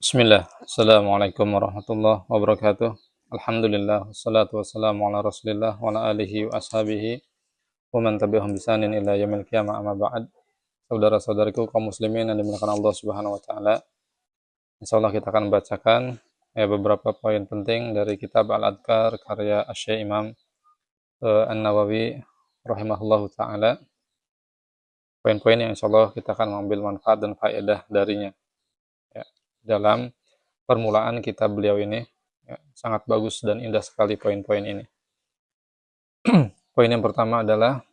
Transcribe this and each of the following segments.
Bismillah. Assalamualaikum warahmatullahi wabarakatuh. Alhamdulillah. Wassalatu wassalamu ala rasulillah wa ala alihi wa ashabihi wa man tabi'ahum bisanin ila yamil qiyamah amma ba'd. Saudara-saudariku kaum muslimin yang dimuliakan Allah Subhanahu wa taala. Insyaallah kita akan membacakan beberapa poin penting dari kitab Al-Adhkar karya Asy-Syaikh Imam An-Nawawi rahimahullahu taala. Poin-poin yang insyaallah kita akan mengambil manfaat dan faedah darinya. Ya, dalam permulaan kitab beliau ini ya, sangat bagus dan indah sekali poin-poin ini. Poin yang pertama adalah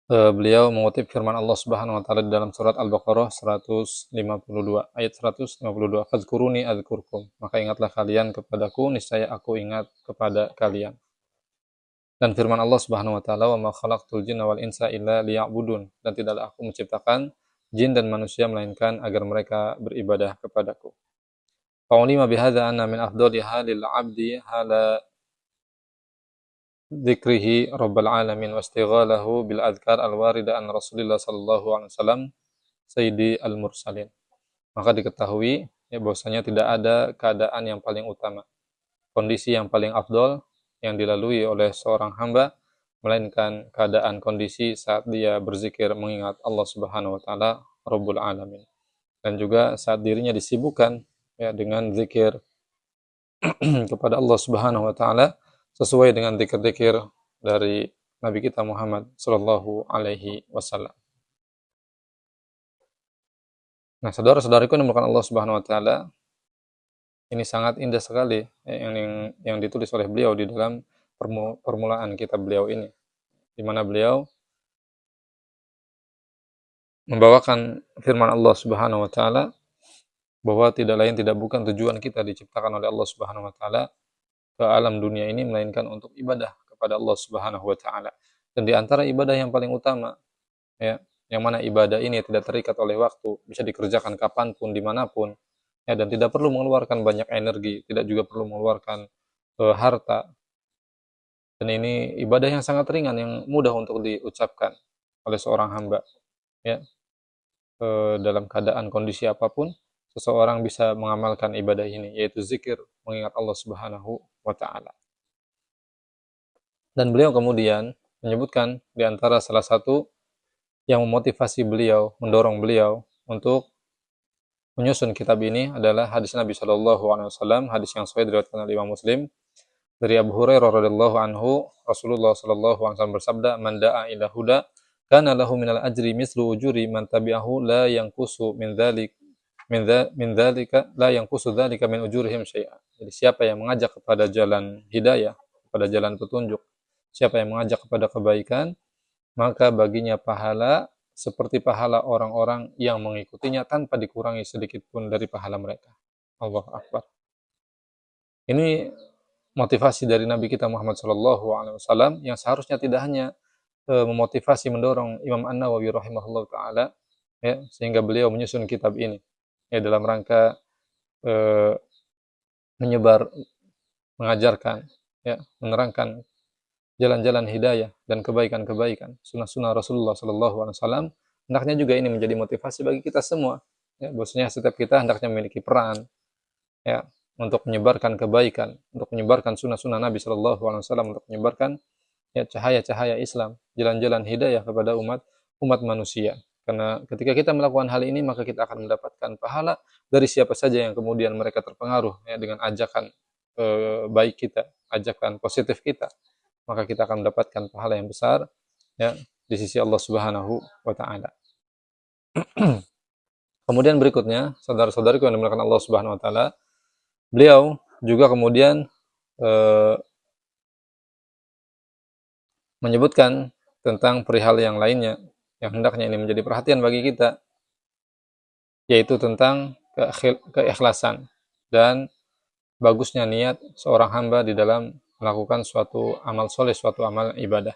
beliau mengutip firman Allah Subhanahu wa taala di dalam surat Al-Baqarah 152 ayat 152, "Fadzkuruni adzkurkum." Maka ingatlah kalian kepadaku, niscaya aku ingat kepada kalian. Dan firman Allah Subhanahu wa taala, "Wa ma khalaqtul jinna wal insa illa liya'budun." Dan tidaklah aku menciptakan jin dan manusia melainkan agar mereka beribadah kepadaku. Fa'ulima bihadza anna min afdali halil 'abdi hala dzikrihi rabbal alamin wa istighalahu bil adhkar al warida an Rasulillah sallallahu alaihi wasallam sayyidi al mursalin. Maka diketahui bahwasanya tidak ada keadaan yang paling utama, kondisi yang paling afdol yang dilalui oleh seorang hamba melainkan keadaan kondisi saat dia berzikir mengingat Allah Subhanahu wa taala Rabbul alamin, dan juga saat dirinya disibukkan dengan zikir kepada Allah Subhanahu wa taala sesuai dengan zikir-zikir dari Nabi kita Muhammad sallallahu alaihi wasallam. Nah, saudara-saudariku yang dimuliakan Allah Subhanahu wa taala, ini sangat indah sekali yang ditulis oleh beliau di dalam permulaan kitab beliau ini, di mana beliau membawakan firman Allah Subhanahu wa taala bahwa tidak lain tidak bukan tujuan kita diciptakan oleh Allah Subhanahu wa taala ke alam dunia ini melainkan untuk ibadah kepada Allah Subhanahu wa taala. Dan di antara ibadah yang paling utama yang mana ibadah ini tidak terikat oleh waktu, bisa dikerjakan kapanpun, dimanapun, dan tidak perlu mengeluarkan banyak energi, tidak juga perlu mengeluarkan harta. Dan ini ibadah yang sangat ringan, yang mudah untuk diucapkan oleh seorang hamba. Dalam keadaan kondisi apapun, seseorang bisa mengamalkan ibadah ini, yaitu zikir, mengingat Allah Subhanahu wa ta'ala. Dan beliau kemudian menyebutkan di antara salah satu yang memotivasi beliau, mendorong beliau untuk menyusun kitab ini adalah hadis Nabi Shallallahu Alaihi Wasallam, hadis yang sahih diriwayatkan oleh Imam Muslim dari Abu Hurairah radhiyallahu anhu, Rasulullah Shallallahu Alaihi Wasallam bersabda, "Man da'a ila huda, kana lahu minal ajri mislu ujuri man tabi'ahu la yanqusu min dzalika la yanqusu dzalika min ujurihim syai'a." Jadi siapa yang mengajak kepada jalan hidayah, kepada jalan petunjuk, siapa yang mengajak kepada kebaikan, maka baginya pahala seperti pahala orang-orang yang mengikutinya tanpa dikurangi sedikit pun dari pahala mereka. Allahu Akbar. Ini motivasi dari Nabi kita Muhammad SAW yang seharusnya tidak hanya memotivasi, mendorong Imam An-Nawawi rahimahullah ta'ala, sehingga beliau menyusun kitab ini dalam rangka menyebar, mengajarkan, menerangkan jalan-jalan hidayah dan kebaikan-kebaikan, sunnah-sunnah Rasulullah SAW. Hendaknya juga ini menjadi motivasi bagi kita semua. Bahwasanya setiap kita hendaknya memiliki peran untuk menyebarkan kebaikan, untuk menyebarkan sunnah-sunnah Nabi SAW, untuk menyebarkan cahaya-cahaya Islam, jalan-jalan hidayah kepada umat manusia. Karena ketika kita melakukan hal ini, maka kita akan mendapatkan pahala dari siapa saja yang kemudian mereka terpengaruh dengan ajakan baik kita, ajakan positif kita, maka kita akan mendapatkan pahala yang besar di sisi Allah Subhanahu wa taala. Kemudian berikutnya, saudara-saudariku yang dimuliakan Allah Subhanahu wa taala, beliau juga kemudian menyebutkan tentang perihal yang lainnya yang hendaknya ini menjadi perhatian bagi kita, yaitu tentang keikhlasan dan bagusnya niat seorang hamba di dalam melakukan suatu amal soleh, suatu amal ibadah.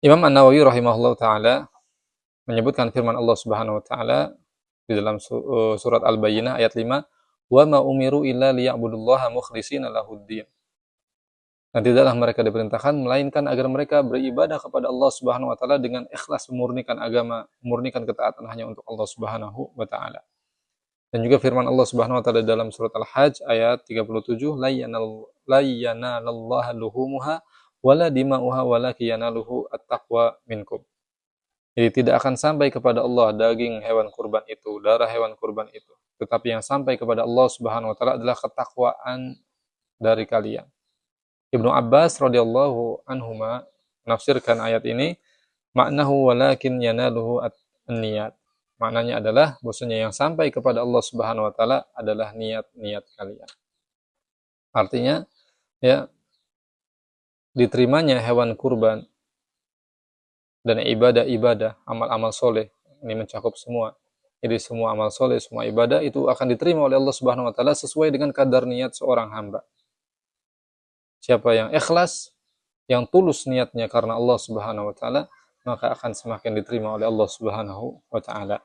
Imam An-Nawawi rahimahullah ta'ala menyebutkan firman Allah Subhanahu wa ta'ala di dalam surat Al-Bayyinah ayat 5, "Wa ma umiru illa liya'budullaha mukhlishina lahuddin." Dan tidaklah mereka diperintahkan melainkan agar mereka beribadah kepada Allah Subhanahu wa taala dengan ikhlas, memurnikan agama, memurnikan ketaatan hanya untuk Allah Subhanahu wa taala. Dan juga firman Allah Subhanahu wa taala dalam surat Al-Hajj ayat 37, la yanalallaha luhumuha wala dima'uha walakin yanaluhu at-taqwa minkum. Jadi tidak akan sampai kepada Allah daging hewan kurban itu, darah hewan kurban itu. Tetapi yang sampai kepada Allah Subhanahu wa taala adalah ketakwaan dari kalian. Ibnu Abbas radhiyallahu anhuma menafsirkan ayat ini, maknahu walakin yanaluhu an-niyat. Maknanya adalah bahwasanya yang sampai kepada Allah Subhanahu wa taala adalah niat-niat kalian. Artinya, ya, diterimanya hewan kurban dan ibadah-ibadah, amal-amal soleh, ini mencakup semua. Jadi semua amal soleh, semua ibadah itu akan diterima oleh Allah Subhanahu wa taala sesuai dengan kadar niat seorang hamba. Siapa yang ikhlas, yang tulus niatnya karena Allah Subhanahu wa taala, maka akan semakin diterima oleh Allah Subhanahu wa taala.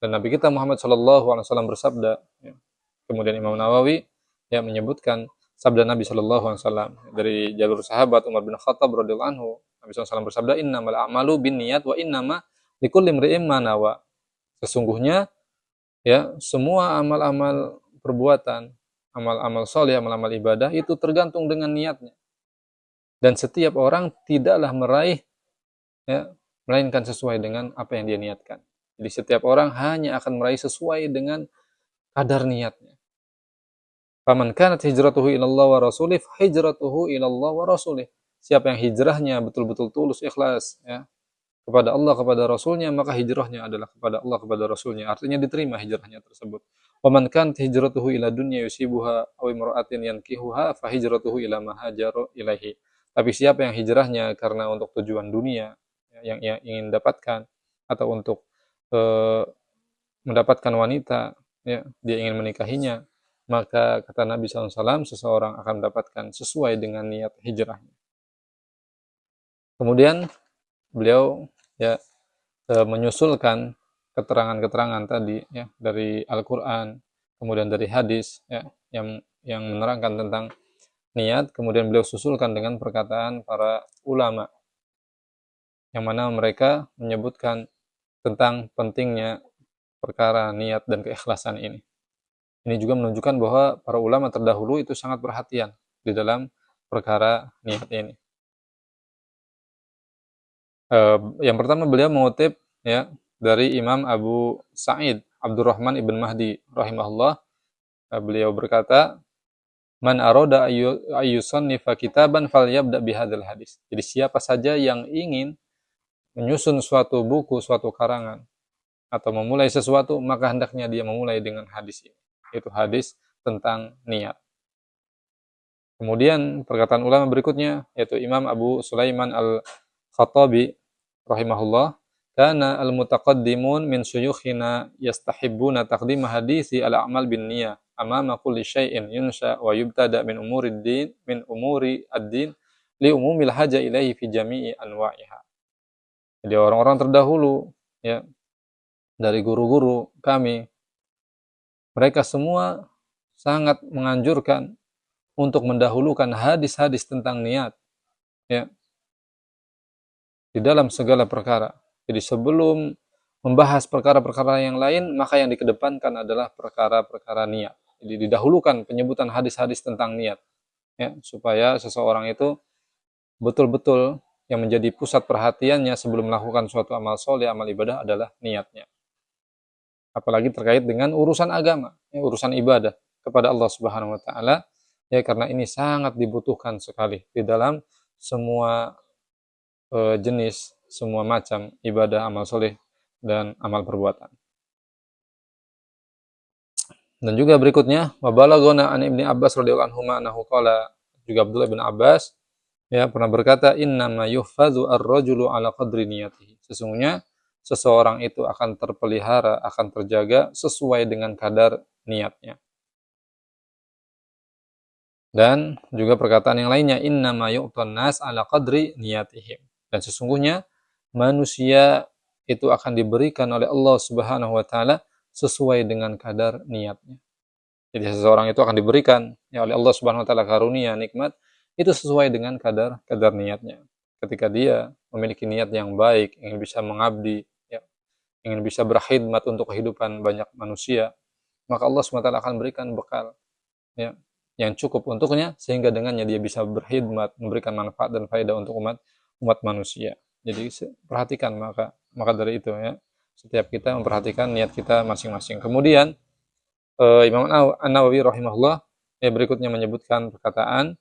Dan Nabi kita Muhammad sallallahu alaihi wasallam bersabda, ya. Kemudian Imam Nawawi ya menyebutkan sabda Nabi sallallahu alaihi wasallam dari jalur sahabat Umar bin Khattab radhiyallahu anhu. Nabi sallallahu alaihi wasallam bersabda, "Innamal a'malu binniyat wa innama likulli imri'in ma nawa." Sesungguhnya ya, semua amal-amal perbuatan, amal-amal saleh, amal-amal ibadah itu tergantung dengan niatnya. Dan setiap orang tidaklah meraih ya, melainkan sesuai dengan apa yang dia niatkan. Jadi setiap orang hanya akan meraih sesuai dengan kadar niatnya. Faman kanat hijratuhu ilallah wa rasulih, hijratuhu ilallah wa rasulih. Siapa yang hijrahnya betul-betul tulus, ikhlas, ya, kepada Allah, kepada Rasulnya, maka hijrahnya adalah kepada Allah, kepada Rasulnya. Artinya diterima hijrahnya tersebut. Waman kanat hijratuhu ila dunya yusibuha aw imra'atin yankihuha, fa hijratuhu ila ma hajara ilaihi. Tapi siapa yang hijrahnya karena untuk tujuan dunia, yang ia ingin dapatkan, atau untuk mendapatkan wanita, ya, dia ingin menikahinya, maka kata Nabi SAW, seseorang akan mendapatkan sesuai dengan niat hijrahnya. Kemudian beliau ya menyusulkan keterangan-keterangan tadi ya dari Al-Qur'an, kemudian dari hadis ya yang menerangkan tentang niat, kemudian beliau susulkan dengan perkataan para ulama yang mana mereka menyebutkan tentang pentingnya perkara niat dan keikhlasan ini. Ini juga menunjukkan bahwa para ulama terdahulu itu sangat perhatian di dalam perkara niat ini. Yang pertama beliau mengutip ya dari Imam Abu Sa'id Abdurrahman ibn Mahdi rahimahullah. Beliau berkata, "Man arada ayyusannifa kitaban falyabda bihadzal hadis." Jadi siapa saja yang ingin menyusun suatu buku, suatu karangan atau memulai sesuatu, maka hendaknya dia memulai dengan hadis ini. Itu hadis tentang niat. Kemudian perkataan ulama berikutnya yaitu Imam Abu Sulaiman Al-Khattabi rahimahullah, kana al-mutaqaddimun min syuyukhina yastahibbuna taqdim hadisi al-a'mal bin niyah amama kulli syai'in yunsha wa yubtada min umuri ad-din li umumil haja ilaihi fi jami'i anwa'iha. Jadi orang-orang terdahulu ya dari guru-guru kami, mereka semua sangat menganjurkan untuk mendahulukan hadis-hadis tentang niat ya di dalam segala perkara. Jadi sebelum membahas perkara-perkara yang lain, maka yang dikedepankan adalah perkara-perkara niat. Jadi didahulukan penyebutan hadis-hadis tentang niat ya, supaya seseorang itu betul-betul yang menjadi pusat perhatiannya sebelum melakukan suatu amal soleh, amal ibadah adalah niatnya. Apalagi terkait dengan urusan agama, ya, urusan ibadah kepada Allah Subhanahu wa taala, ya karena ini sangat dibutuhkan sekali di dalam semua jenis, semua macam ibadah, amal soleh dan amal perbuatan. Dan juga berikutnya, wa balaghana an Ibnu Abbas radhiyallahu anhu annahu qala, juga Abdullah bin Abbas ya pernah berkata, innama yuhfazu ar-rajulu ala qadri niyatihi. Sesungguhnya seseorang itu akan terpelihara, akan terjaga sesuai dengan kadar niatnya. Dan juga perkataan yang lainnya, innama yu'tan nas ala qadri niyatihim. Dan sesungguhnya manusia itu akan diberikan oleh Allah Subhanahu wa taala sesuai dengan kadar niatnya. Jadi seseorang itu akan diberikan ya oleh Allah Subhanahu wa taala karunia, nikmat itu sesuai dengan kadar niatnya. Ketika dia memiliki niat yang baik, ingin bisa mengabdi, ya, ingin bisa berkhidmat untuk kehidupan banyak manusia, maka Allah SWT akan berikan bekal, ya, yang cukup untuknya, sehingga dengannya dia bisa berkhidmat, memberikan manfaat dan faedah untuk umat manusia. Jadi perhatikan, maka dari itu, ya, setiap kita memperhatikan niat kita masing-masing. Kemudian Imam An-Nawawi rahimahullah, ya, berikutnya menyebutkan perkataan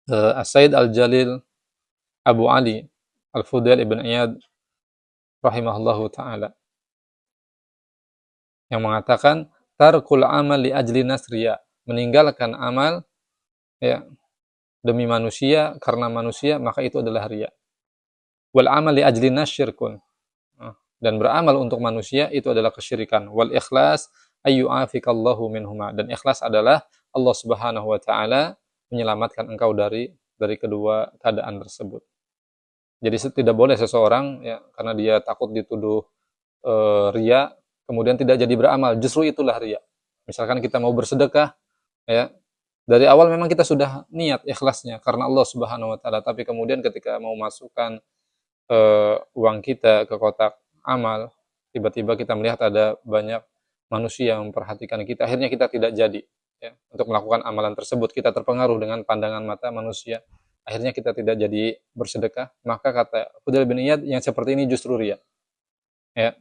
As-Said Al-Jalil Abu Ali Al-Fudail ibn Iyad rahimahullahu taala, yang mengatakan tarkul amal li ajli nasriya, meninggalkan amal, ya, demi manusia, karena manusia, maka itu adalah riya. Wal amal li ajli nasyirkun, dan beramal untuk manusia itu adalah kesyirikan. Wal ikhlas ayyu'afikallahu minhuma, dan ikhlas adalah Allah Subhanahu wa taala menyelamatkan engkau dari kedua keadaan tersebut. Jadi tidak boleh seseorang, ya, karena dia takut dituduh riya, kemudian tidak jadi beramal, justru itulah riya. Misalkan kita mau bersedekah, ya, dari awal memang kita sudah niat ikhlasnya karena Allah Subhanahu wa taala, tapi kemudian ketika mau masukkan uang kita ke kotak amal, tiba-tiba kita melihat ada banyak manusia yang memperhatikan kita, akhirnya kita tidak jadi, ya, untuk melakukan amalan tersebut. Kita terpengaruh dengan pandangan mata manusia, akhirnya kita tidak jadi bersedekah. Maka kata Fudail bin Iyad, yang seperti ini justru riya, ya.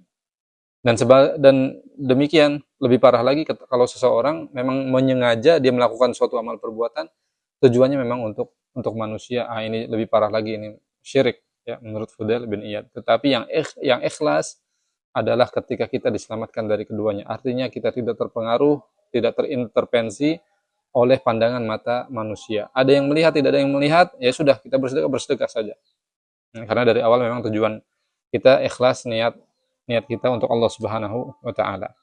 Dan demikian lebih parah lagi kalau seseorang memang menyengaja dia melakukan suatu amal perbuatan, tujuannya memang untuk manusia. Ini lebih parah lagi, ini syirik, ya, menurut Fudail bin Iyad. Tetapi yang ikhlas adalah ketika kita diselamatkan dari keduanya. Artinya kita tidak terpengaruh, tidak terintervensi oleh pandangan mata manusia. Ada yang melihat, tidak ada yang melihat, ya sudah, kita bersedekah saja. Karena dari awal memang tujuan kita ikhlas, niat kita untuk Allah Subhanahu wa taala.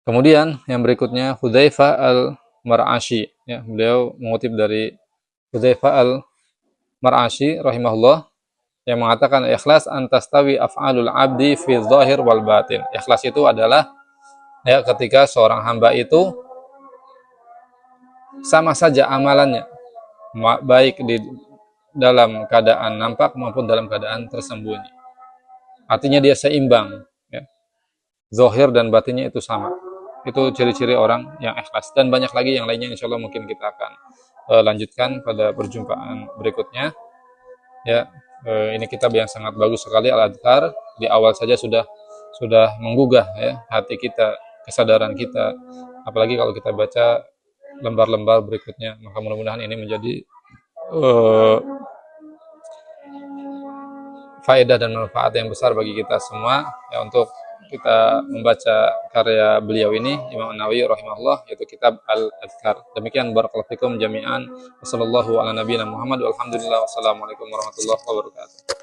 Kemudian yang berikutnya Hudzaifah Al-Mar'ashi, ya, beliau mengutip dari Hudzaifah Al-Mar'ashi rahimahullah, yang mengatakan ikhlas antastawi af'alul abdi fi dzahir wal batin. Ikhlas itu adalah, ya, ketika seorang hamba itu sama saja amalannya, baik di dalam keadaan nampak maupun dalam keadaan tersembunyi. Artinya dia seimbang, ya. Zahir dan batinnya itu sama. Itu ciri-ciri orang yang ikhlas. Dan banyak lagi yang lainnya, insya Allah mungkin kita akan lanjutkan pada perjumpaan berikutnya. Ya, ini kitab yang sangat bagus sekali, Al-Adhkar. Di awal saja sudah menggugah, ya, hati kita, kesadaran kita. Apalagi kalau kita baca lembar-lembar berikutnya, maka mudah-mudahan ini menjadi faedah dan manfaat yang besar bagi kita semua, ya, untuk kita membaca karya beliau ini, Imam An-Nawawi rahimahullah, yaitu kitab Al-Adhkar. Demikian, barakallahu fikum jami'an. Wassallallahu ala nabiyina Muhammad walhamdulillah. Wassalamualaikum warahmatullahi wabarakatuh.